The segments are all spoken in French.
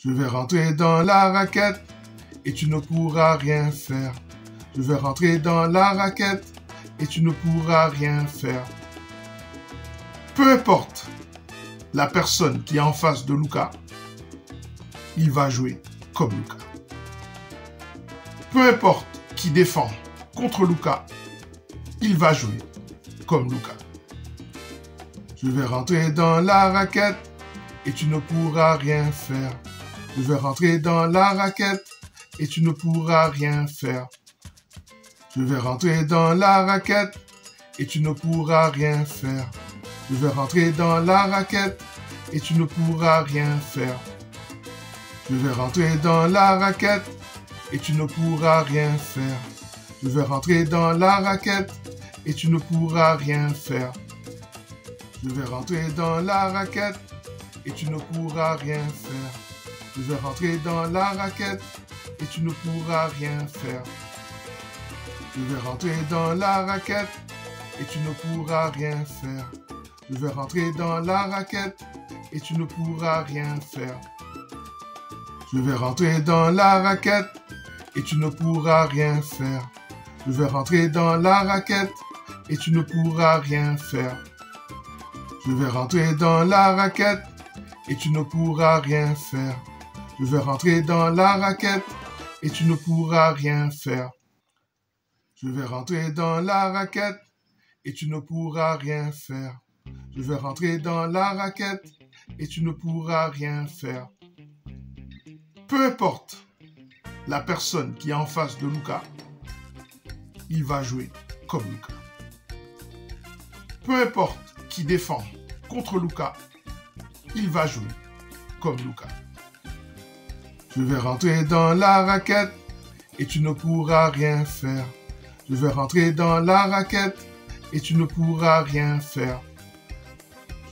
Je vais rentrer dans la raquette et tu ne pourras rien faire. Je vais rentrer dans la raquette et tu ne pourras rien faire. Peu importe la personne qui est en face de Luka, il va jouer comme Luka. Peu importe qui défend contre Luka, il va jouer comme Luka. Je vais rentrer dans la raquette et tu ne pourras rien faire. Je vais rentrer dans la raquette et tu ne pourras rien faire. Je vais rentrer dans la raquette et tu ne pourras rien faire. Je vais rentrer dans la raquette et tu ne pourras rien faire. Je vais rentrer dans la raquette et tu ne pourras rien faire. Je vais rentrer dans la raquette et tu ne pourras rien faire. Je vais rentrer dans la raquette et tu ne pourras rien faire. Je vais rentrer dans la raquette et tu ne pourras rien faire. Je vais rentrer dans la raquette et tu ne pourras rien faire. Je vais rentrer dans la raquette et tu ne pourras rien faire. Je vais rentrer dans la raquette et tu ne pourras rien faire. Je vais rentrer dans la raquette et tu ne pourras rien faire. Je vais rentrer dans la raquette et tu ne pourras rien faire. Je vais rentrer dans la raquette et tu ne pourras rien faire. Je vais rentrer dans la raquette et tu ne pourras rien faire. Je vais rentrer dans la raquette et tu ne pourras rien faire. Peu importe la personne qui est en face de Luka, il va jouer comme Luka. Peu importe qui défend contre Luka, il va jouer comme Luka. Je vais rentrer dans la raquette et tu ne pourras rien faire. Je vais rentrer dans la raquette et tu ne pourras rien faire.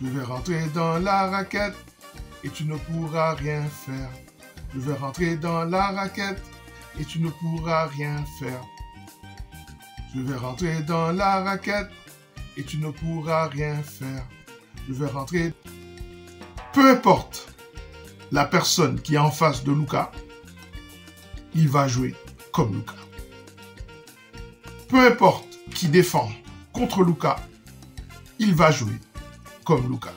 Je vais rentrer dans la raquette et tu ne pourras rien faire. Je vais rentrer dans la raquette et tu ne pourras rien faire. Je vais rentrer dans la raquette et tu ne pourras rien faire. Je vais rentrer. Peu importe la personne qui est en face de Luka, il va jouer comme Luka. Peu importe qui défend contre Luka, il va jouer comme Luka.